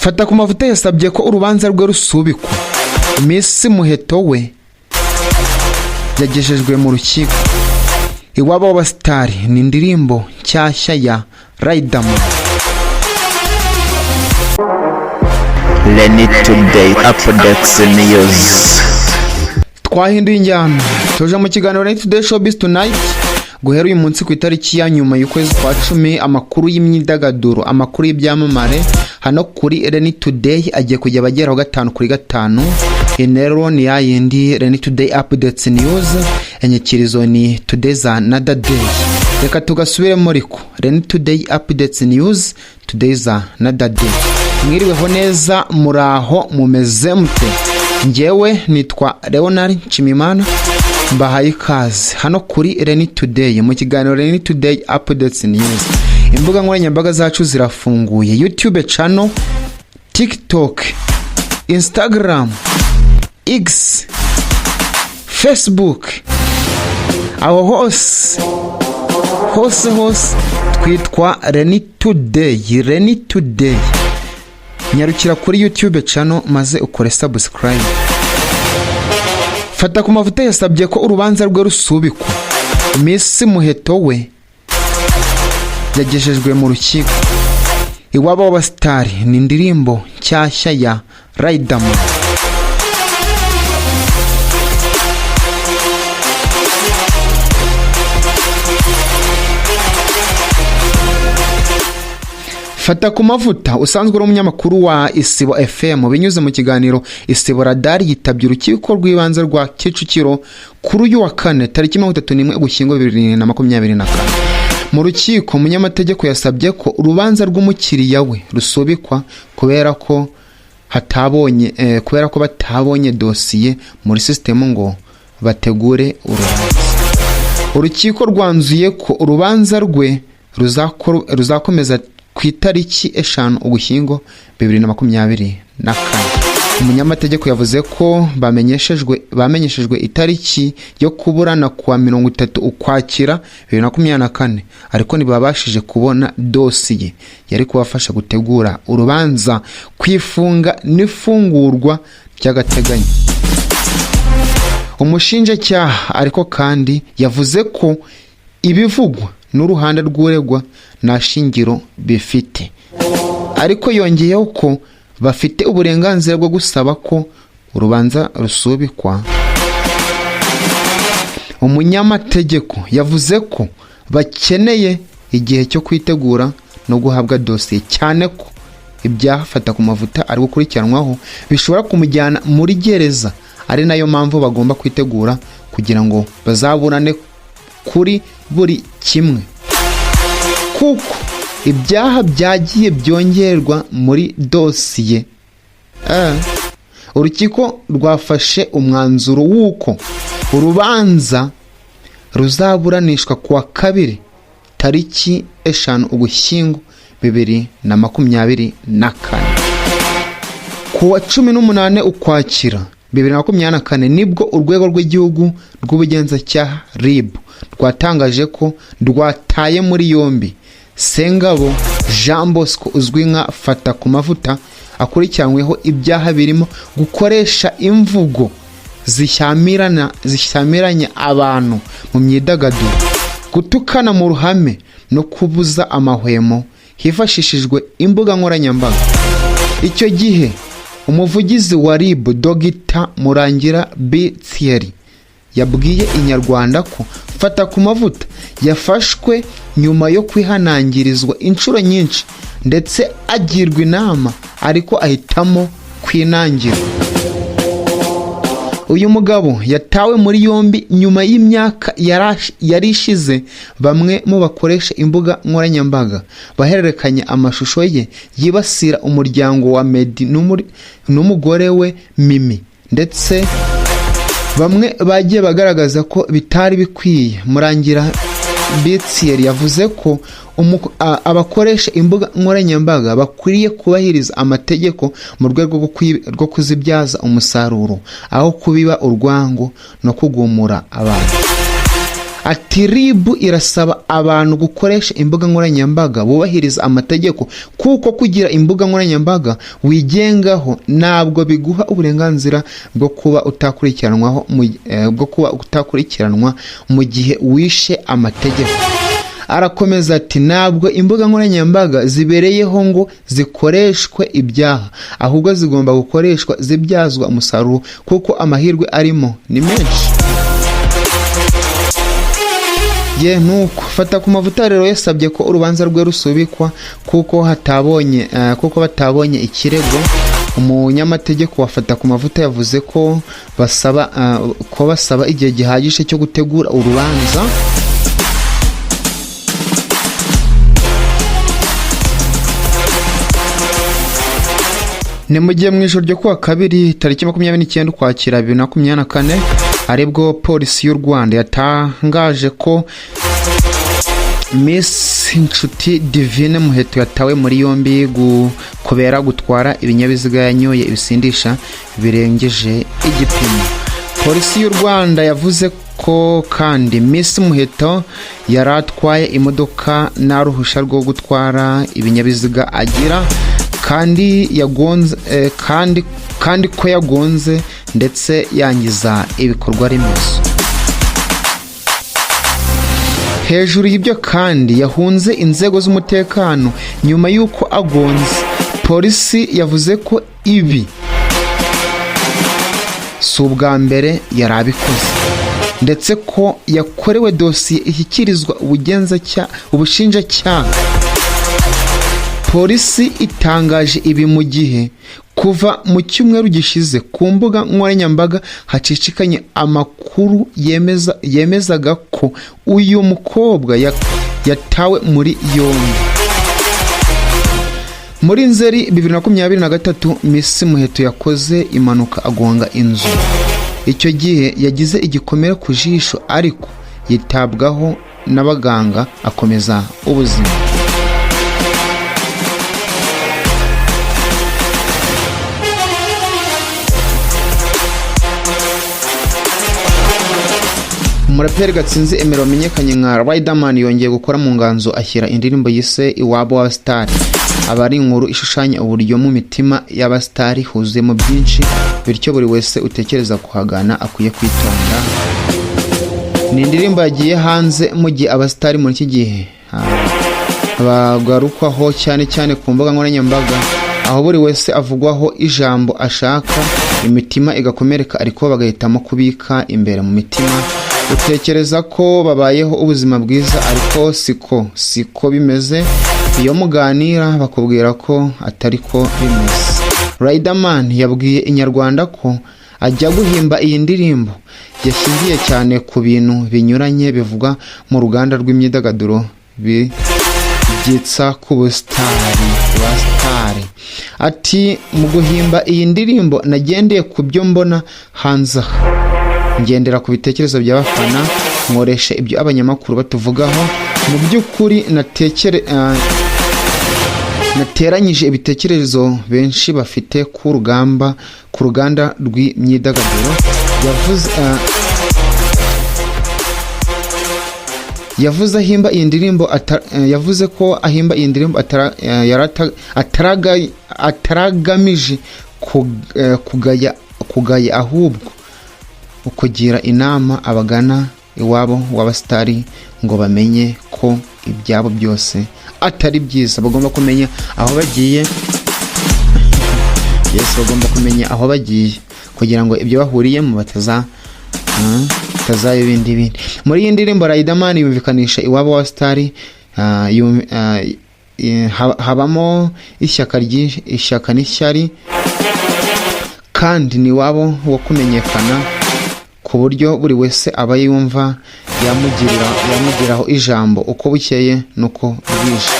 FATAKUMAVUTA yasabye ko urubanza rwe rusubikwa. Miss MUHETO we yagejejwe mu rukiko. Iwabo w'abasitari ni indirimbo nshyashya ya Riderman. Lennytoday updates news. Twahinduye injyana tuje mu kiganiro lennytoday showbiz tonight. Guhera uyu munsi ku itariki ya nyuma y'ukwezi kwa 10 amakuru y'imyidagaduro, amakuru y'ibyamamare hano kuri lennytoday agiye kujya bageraho 5 kuri 5. Inero ni ya yindi lennytoday updates news, enyikirizo ni today's another day. Reka tugasubire muri ko lennytoday updates news, today's another day. Mwiriweho neza, muraho mumeze mute? Njewe nitwa Leonard Nshimimana, mbahaye ikaze hano kuri lennytoday mu kiganiro lennytoday updates news. Imbuga nkoranyambaga zacu zirafunguye: YouTube channel, TikTok, Instagram, X, Facebook. Aho hose twitwa lennytoday. Nyarukira kuri YouTube channel maze ukore subscribe. FATAKUMAVUTA yasabye ko urubanza rwe rusubikwa. Miss MUHETO we yagejejwe mu rukiko. Iwabo w'abasitari ni indirimbo nshyashya ya Riderman. FATAKUMAVUTA usanzwe ari umunyamakuru wa Isibo FM binyuze mu kiganiro Isibo Radar yitabye urukiko rw'ibanze rwa Kicukiro kuri uyu wa 4 tariki 31 Ugushyingo 2024. Mu rukiko umunyamategeko yasabye ko urubanza rw'umukiriya we rusubikwa kubera ko batabonye dosiye muri system ngo bategure urubanza. Urukiko rwanzuye ko urubanza rwe ruzakomeza ku itariki 5 Ugushyingo 2024. Umunyamategeko yavuze ko bamenyeshejwe itariki yo kuburana kuwa 30 Ukwakira 2024, ariko ntibabashije kubona dosiye yari kubafasha gutegura urubanza, kwifunga n'ifungurwa ry'agateganyo. Umushinjacyaha ariko kandi yavuze ko ibivugwa n'uruhande rw'uregwa nta shingiro bifite, ariko yongeyeho ko bafite uburenganzira bwo gusaba ko urubanza rusubikwa. Umunyamategeko yavuze ko bakeneye igihe cyo kwitegura no guhabwa dosiye, cyane ko ibyaha FATAKUMAVUTA ari gukurikiranwaho bishobora kumujyana muri gereza, ari nayo mpamvu bagomba kwitegura kugira ngo bazaburane kuri buri kimwe, kuko ibyaha byagiye byongerwa muri dosiye. Urukiko rwafashe umwanzuro w'uko urubanza ruzaburanishwa kuwa 2 tariki 5 Ugushyingo 2024. Kuwa 18 Ukwakira 2024 nibwo urwego rw'igihugu rw'ubugenzacyaha RIB rwatangaje ko rwataye muri yombi Sengabo Jean Bosco uzwi nka FATAKUMAVUTA akurikiranyweho ibyaha birimo gukoresha imvugo zishyamiranya abantu mu myidagaduro, gutukana mu ruhame no kubuza amahwemo hifashishijwe imbuga nkoranyambaga. Icyo gihe umuvugizi wa RIB Dr Murangira B Thierry yabwiye Inyarwanda ko FATAKUMAVUTA yafashwe nyuma yo kwihanangirizwa inshuro nyinshi ndetse agirwa inama ariko ahitamo kwinangira. Uyu mugabo yatawe muri yombi nyuma y'imyaka yarishize bamwe mu bakoresha imbuga nkoranyambaga bahererekanya amashusho ye yibasira umuryango wa Meddy n'umugore we Mimi, ndetse bamwe bagiye bagaragaza ko bitari bikwiye. Murangira Bitsiyeri yavuze ko abakoresha imbuga nkoranyambaga bakwiriye kubahiriza amategeko mu rwego rwo kuzibyaza umusaruro aho kubiba urwango no kugumura abantu. ati ribu irasaba abantu gukoresha imbuga nkoranyambaga bubahiriza amategeko kuko kugira imbuga nkoranyambaga wigengaho ntabwo biguha uburenganzira bwo kuba utakurikiranwa mu gihe wishe amategeko. Arakomeza ati ntabwo imbuga nkoranyambaga zibereyeho ngo zikoreshwe ibyaha, ahubwo zigomba gukoreshwa zibyazwa umusaruro kuko amahirwe arimo ni menshi. Nuko FATAKUMAVUTA rero yasabye ko urubanza rwe rusubikwa kuko batabonye ikirego. Umunyamategeko wa FATAKUMAVUTA yavuze ko basaba igihe gihagije cyo gutegura urubanza. Ni mu gihe mu ijoro ryo kuwa kabiri tariki 29 Ukwakira 2024 aribwo polisi y'u Rwanda yatangaje ko Miss Inshuti Divine Muheto yatawe muri yombi kubera gutwara ibinyabiziga yanyoye ibisindisha birengeje igipimo. Polisi y'u Rwanda yavuze ko kandi Miss Muheto yaratwaye imodoka nta ruhushya rwo gutwara ibinyabiziga agira kandi ko yagonze ndetse yangiza ibikorwa remezo. Hejuru y'ibyo kandi yahunze inzego z'umutekano nyuma y'uko agonze. Polisi yavuze ko ibi si ubwa mbere yari abikoze ndetse ko yakorewe dosiye ishyikirizwa ubushinjacyaha. Polisi itangaje ibi mu gihe kuva mu cyumweru gishize ku mbuga nkoranyambaga hacicikanye amakuru yemezaga ko uyu mukobwa yatawe muri yombi. Muri Nzeri 2023 Miss Muheto yakoze impanuka agonga inzu. Icyo gihe yagize igikomere ku jisho ariko yitabwaho n'abaganga akomeza ubuzima. Umuraperi Gatsinzi Emera wamenyekanye nka Riderman yongeye gukora mu nganzo ashyira indirimbo yise Iwabo wa Star. Abari inkuru ishushanya uburyo mu mitima y'abastari huzuyemo byinshi bityo buri wese utekereza kuhagana akwiye kwitonda. Ni indirimbo yagiye hanze mu gihe abastari muri iki gihe bagarukwaho cyane ku mbuga nkoranyambaga, aho buri wese avugwaho ijambo ashaka, imitima igakomereka ariko bagahitamo kubika imbere mu mitima. Utekereza ko babayeho ubuzima bwiza ariko siko bimeze. Iyo muganira bakubwira ko atari ko bimeze. Riderman yabwiye Inyarwanda ko ajya guhimba iyi ndirimbo yashingiye cyane ku bintu binyuranye bivugwa mu ruganda rw'imyidagaduro byitsa ku busitari. Ati mu guhimba iyi ndirimbo nagendeye ku byo mbona hanze aha, ngendera ku bitekerezo by'abafana, nkoresha ibyo abanyamakuru batuvugaho. Mu by'ukuri nateranyije ibitekerezo benshi bafite ku ruganda rw'imyidagaduro. Yavuze ahimba iyi ndirimbo yavuze ko ahimba iyi ndirimbo ataragamije kugaya ahubwo ukugira inama abagana iwabo w'abastari ngo bamenye ko ibyabo byose atari byiza. Bagomba kumenya aho bagiye. Bagomba kumenya aho bagiye kugira ngo ibyo bahuriyemo batazayo ibindi. Muri iyi ndirimbo Riderman yumvikanisha iwabo wa stari, habamo ishyaka n'ishyari kandi ni wabo wo kumenyekana ku buryo buri wese aba yumva yamugiraho ijambo uko bukeye nuko bwije.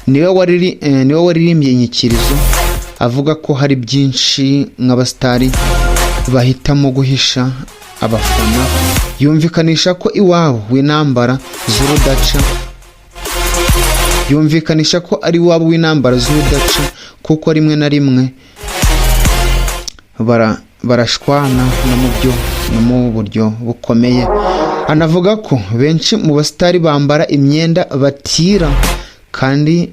Niwe waririmbye inyikirizo avuga ko hari byinshi nk'abastari bahitamo guhisha abafana. Yumvikanisha ko iwabo w'intambara z'urudaca kuko rimwe na rimwe barashwana no mu byo no mu buryo bukomeye. Anavuga ko benshi mu basitari bambara imyenda batira kandi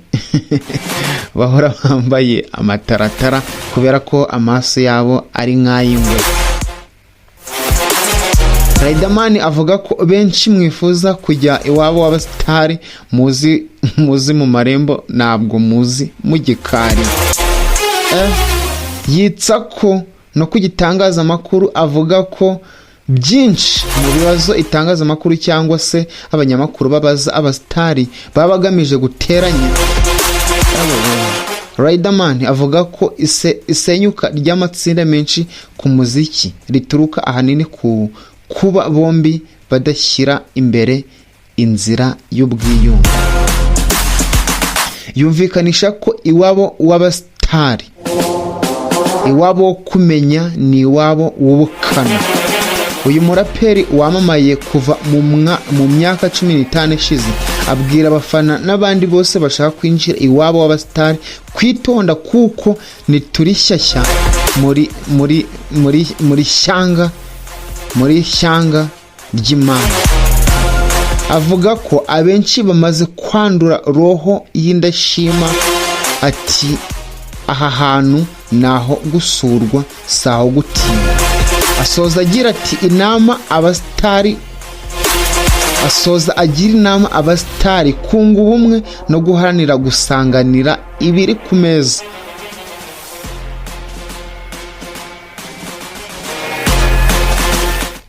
bahora bambaye amataratara kubera ko amaso yabo ari nk'ay'ingwe. Riderman avuga ko benshi mwifuza kujya iwabo w'abasitari muzi mu marembo ntabwo muzi mu gikari. Yitsa ko no kugitangazamakuru avuga ko byinshi mu bibazo itangazamakuru cyangwa se abanyamakuru babaza abasitari baba bagamije guteranya. Riderman avuga ko isenyuka ry'amatsinda menshi ku muziki rituruka ahanini ku kuba bombi badashyira imbere inzira y'ubwiyunge. Yumvikanisha ko iwabo w'abasitari, iwabo wo kumenya ni iwabo w'ubukana. Uyu muraperi wamamaye kuva mu myaka 15 ishize abwira abafana n'abandi bose bashaka kwinjira iwabo w'abasitari kwitonda kuko niturishyashya muri shyanga ry'Imana. Avuga ko abenshi bamaze kwandura roho y'indashima. Ati aha hantu naho gusurwa saho gutinya. Asoza agira inama abasitari kunga ubumwe no guharanira gusanganira ibiri ku meza.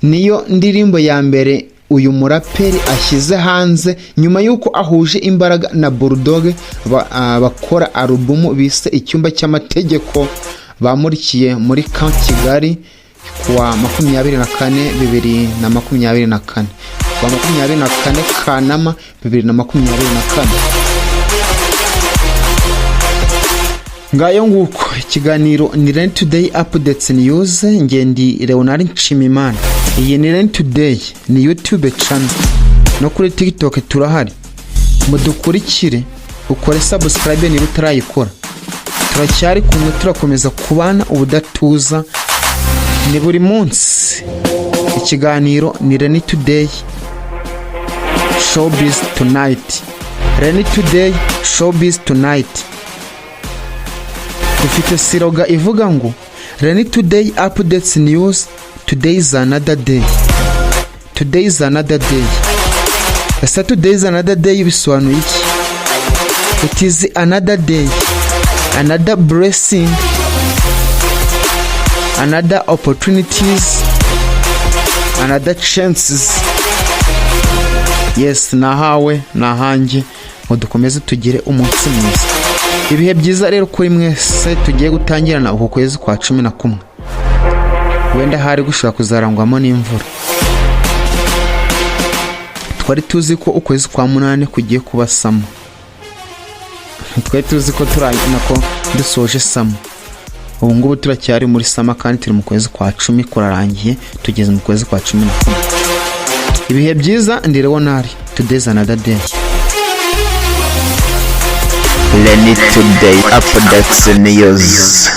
Niyo ndirimbo ya mbere uyu muraperi ashyize hanze nyuma yuko ahuje imbaraga na Bulldog bakora alubumu bise Icyumba cy'Amategeko bamurikiye muri Camp Kigali kuwa 24/2024 kuwa 24 Kanama 2024. Ngayo nguko ikiganiro ni Lenny Today Updates News. Ngendi Leonard Nshimimana. Iyi ni Lenny Today ni YouTube channel no kuri TikTok turahari. Mudukurikire ukore subscribe niba utarayikora. Turacyari kumwe, turakomeza kubana ubudatuza ni buri munsi. Ikiganiro ni Lenny Today Showbiz Tonight. Lenny Today Showbiz Tonight. Dufite siroga ivuga ngo Lenny Today Updates News. Today is another day. Today is another day. Asa today is another day bisobanuye iki? It is another day, another blessing, another opportunities, another chances. Yes, nahawe nahanjye ngo dukomeze tugire umunsi mwiza. Ibihe byiza rero kuri mwese tugiye gutangirana uko kwezi kwa 11. Wenda hari gushaka kuzarangwamo n'imvura. Twari tuzi ko ukwezi kwa 8 kugiye kuba samo. Twari tuzi ko turangana ko dusoje samo. Ubu ngubu turacyari muri sama kandi turi mu kwezi kwa 10 kurarangiye tugeze mu kwezi kwa 11. Ibihe byiza ndi Leonard. Today's another day. Lenny Today Updates News.